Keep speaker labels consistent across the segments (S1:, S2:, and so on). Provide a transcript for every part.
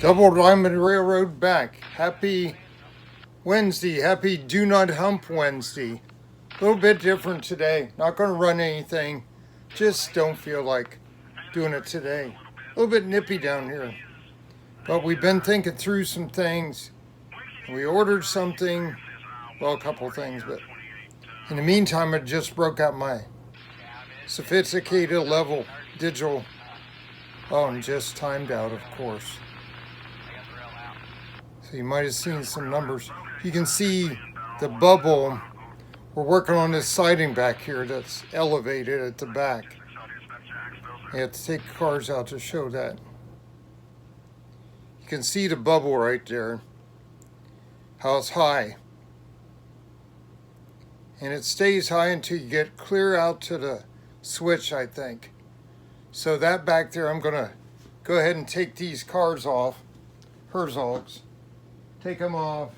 S1: Double Diamond Railroad back. Happy Wednesday. Happy Do Not Hump Wednesday. A little bit different today. Not going to run anything. Just don't feel like doing it today. A little bit nippy down here. But we've been thinking through some things. We ordered something. Well, a couple things. But in the meantime, I just broke out my sophisticated level digital. Oh, and just timed out, of course. So you might have seen some numbers. You can see the bubble. We're working on this siding back here that's elevated at the back. I have to take cars out to show that. You can see the bubble right there, how it's high. And it stays high until you get clear out to the switch, I think. So that back there, I'm gonna go ahead and take these cars off, Herzogs. Take them off,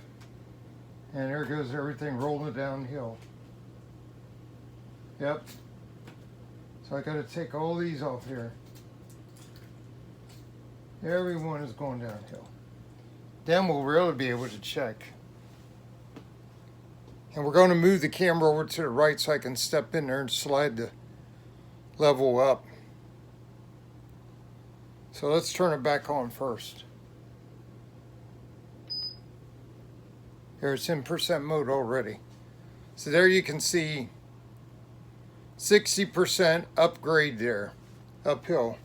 S1: and there goes everything rolling downhill. Yep. So I gotta take all these off here. Everyone is going downhill. Then we'll really be able to check. And we're going to move the camera over to the right so I can step in there and slide the level up. So let's turn it back on first. Here it's in percent mode already. So there you can see 60% upgrade there, uphill.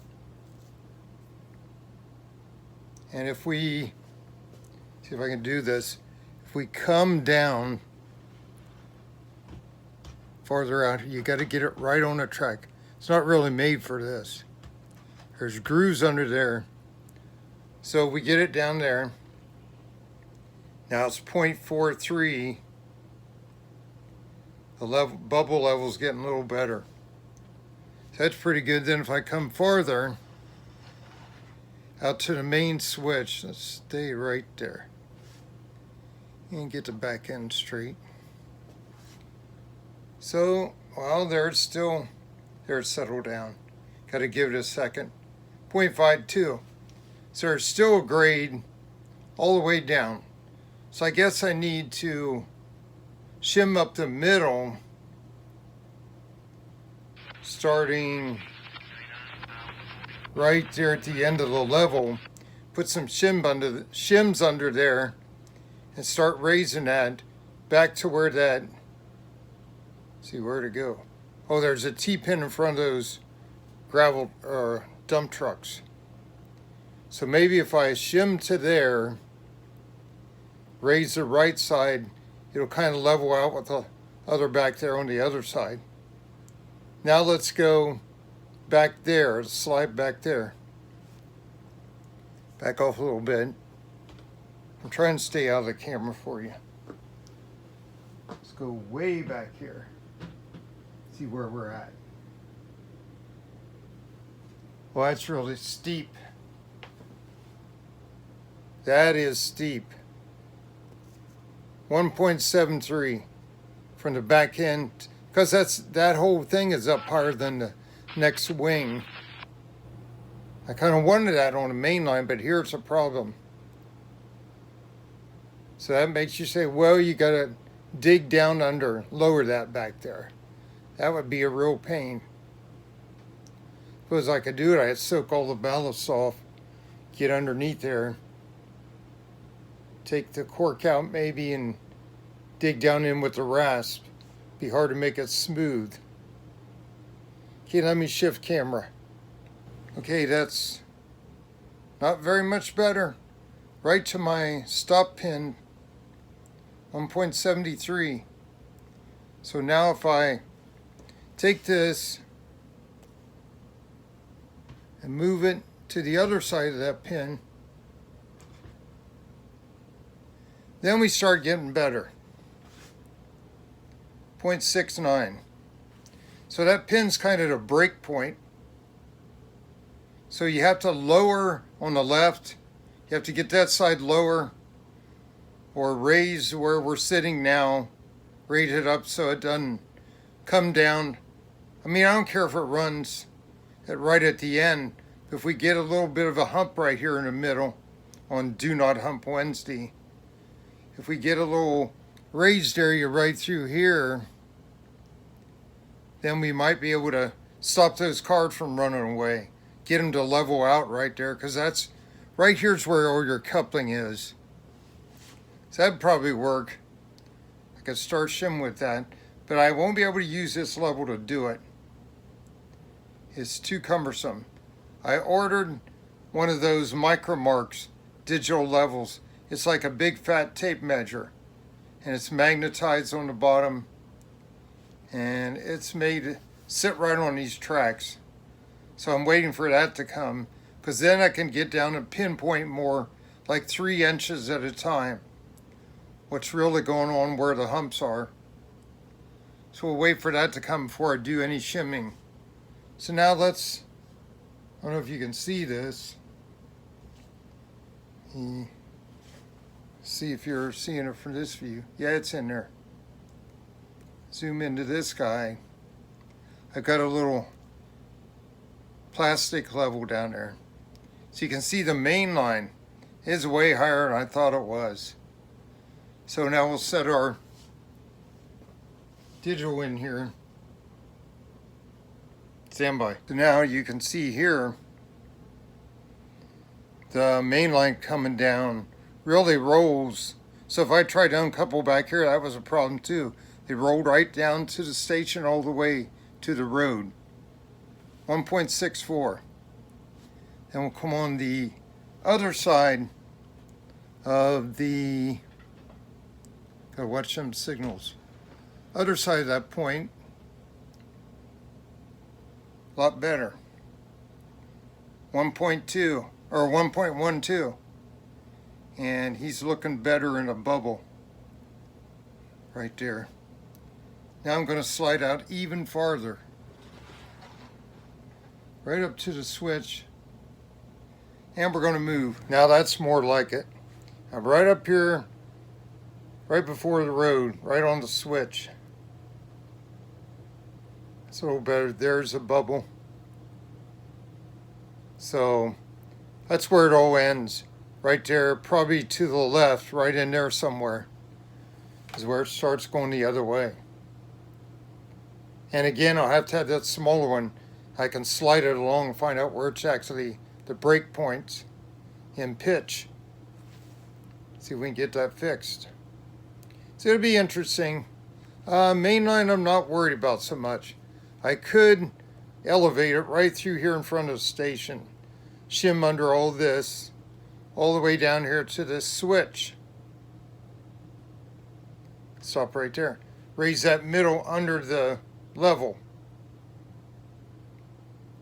S1: And if we, see if I can do this, if we come down farther out, you got to get it right on the track. It's not really made for this. There's grooves under there. So we get it down there. Now it's 0.43. The level, bubble level's getting a little better. So that's pretty good. Then if I come farther out to the main switch, let's stay right there. And get the back end straight. So, well, there it's still, there it's settled down. Got to give it a second. 0.52. So there's still a grade all the way down. So I guess I need to shim up the middle, starting right there at the end of the level. Put some shims under there and start raising that back to where that, see where to go. Oh, there's a T-pin in front of those gravel or dump trucks. So maybe if I shim to there, raise the right side, it'll kind of level out with the other back there on the other side. Now let's go back there, slide back there. Back off a little bit. I'm trying to stay out of the camera for you. Let's go way back here. See where we're at. Well, that's really steep. That is steep. 1.73 from the back end, because that whole thing is up higher than the next wing. I kind of wanted that on the main line, but here's a problem. So that makes you say, well, you got to dig down under, lower that back there. That would be a real pain. Suppose I could do it, I'd soak all the ballast off, get underneath there, take the cork out maybe and dig down in with the rasp. Be hard to make it smooth. Okay, let me shift camera. Okay, that's not very much better. Right to my stop pin, 1.73. So now if I take this and move it to the other side of that pin, then we start getting better. 0.69. So that pin's kind of a break point. So you have to lower on the left. You have to get that side lower or raise where we're sitting now. Raise it up so it doesn't come down. I mean, I don't care if it runs right at the end. If we get a little bit of a hump right here in the middle, on Do Not Hump Wednesday. If we get a little raised area right through here, then we might be able to stop those cars from running away. Get them to level out right there, because that's right here's where all your coupling is. So that'd probably work. I could start shimming with that, but I won't be able to use this level to do it. It's too cumbersome. I ordered one of those Micromarks digital levels. It's like a big fat tape measure, and it's magnetized on the bottom, and it's made to sit right on these tracks. So I'm waiting for that to come, because then I can get down and pinpoint more, like 3 inches at a time, what's really going on where the humps are. So we'll wait for that to come before I do any shimming. So now let's, I don't know if you can see this. See if you're seeing it from this view. Yeah, it's in there. Zoom into this guy. I've got a little plastic level down there. So you can see the main line is way higher than I thought it was. So now we'll set our digital in here. Stand by. So now you can see here the main line coming down really rolls. So if I tried to uncouple back here, that was a problem too. They rolled right down to the station all the way to the road. 1.64. Then we'll come on the other side of the, gotta watch them signals. Other side of that point, a lot better. 1.2 or 1.12. And he's looking better in a bubble right there. Now I'm going to slide out even farther, right up to the switch, and we're going to move. Now that's more like it. I'm right up here, right before the road, right on the switch. It's a little better. There's a bubble. So that's where it all ends. Right there, probably to the left, right in there somewhere, is where it starts going the other way. And again, I'll have to have that smaller one. I can slide it along and find out where it's actually the break points in pitch. See if we can get that fixed. So it'll be interesting. Mainline I'm not worried about so much. I could elevate it right through here in front of the station. Shim under all this, all the way down here to this switch. Stop right there. Raise that middle under the level.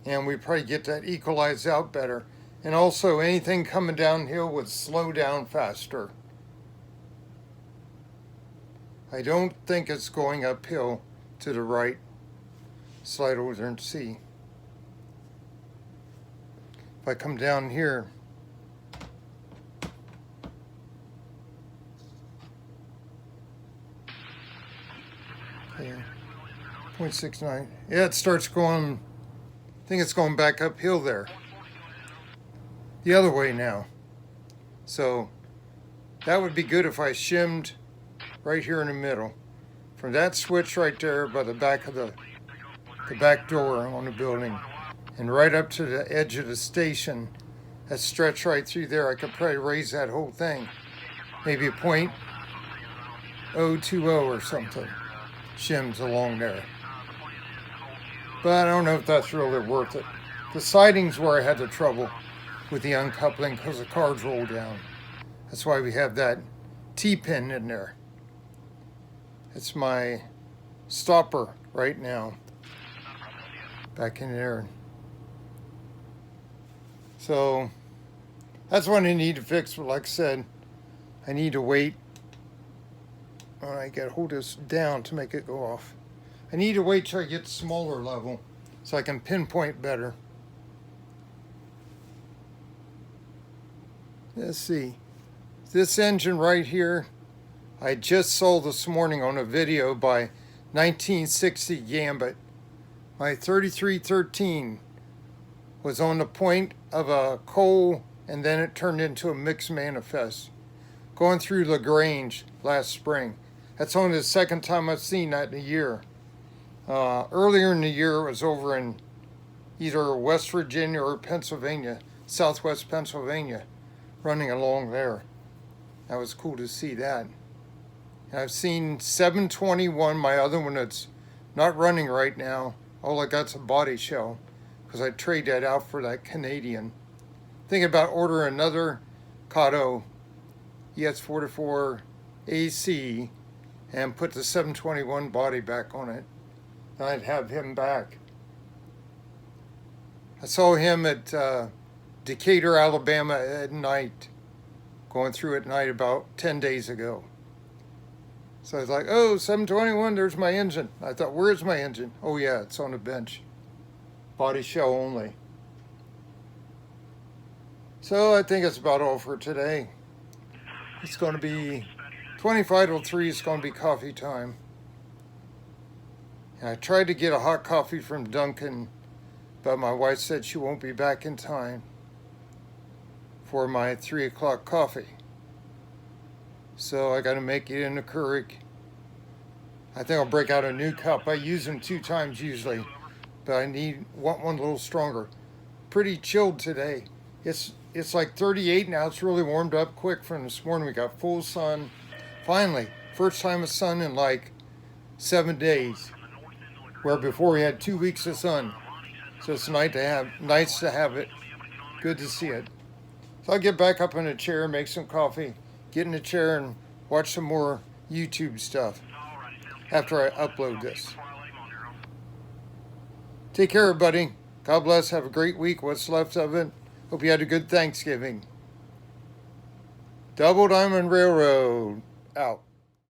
S1: And we probably get that equalized out better. And also anything coming downhill would slow down faster. I don't think it's going uphill to the right. Slide over there and see. If I come down here, okay, 0.69. Yeah, it starts going, I think it's going back uphill there. The other way now. So that would be good if I shimmed right here in the middle. From that switch right there by the back of the back door on the building, and right up to the edge of the station, that stretch right through there, I could probably raise that whole thing. Maybe a 0.020 or something. Shims along there. But I don't know if that's really worth it. The siding's where I had the trouble with the uncoupling because the cars roll down. That's why we have that T-pin in there. It's my stopper right now. Back in there. So that's what I need to fix. But like I said, I need to wait. I gotta hold this down to make it go off. I need to wait till I get smaller level so I can pinpoint better. Let's see. This engine right here, I just saw this morning on a video by 1960 Gambit. My 3313 was on the point of a coal and then it turned into a mixed manifest. Going through LaGrange last spring. That's only the second time I've seen that in a year. Earlier in the year, it was over in either West Virginia or Pennsylvania, southwest Pennsylvania, running along there. That was cool to see that. And I've seen 721, my other one that's not running right now. All I got's a body shell, because I trade that out for that Canadian. Thinking about ordering another Kato EX44 AC and put the 721 body back on it. Then I'd have him back. I saw him at Decatur, Alabama at night, going through at night about 10 days ago. So I was like, oh, 721, there's my engine. I thought, where's my engine? Oh yeah, it's on the bench. Body shell only. So I think that's about all for today. It's going to be 25 till 3, it's going to be coffee time. And I tried to get a hot coffee from Dunkin', but my wife said she won't be back in time for my 3 o'clock coffee. So I got to make it in a Keurig. I think I'll break out a new cup. I use them 2 times usually, but I want one a little stronger. Pretty chilled today. It's like 38 now. It's really warmed up quick from this morning. We got full sun. Finally, first time of sun in like 7 days, where before we had 2 weeks of sun. So it's nice to have it. Good to see it. So I'll get back up in a chair, make some coffee, get in a chair and watch some more YouTube stuff after I upload this. Take care, everybody. God bless. Have a great week. What's left of it. Hope you had a good Thanksgiving. Double Diamond Railroad out.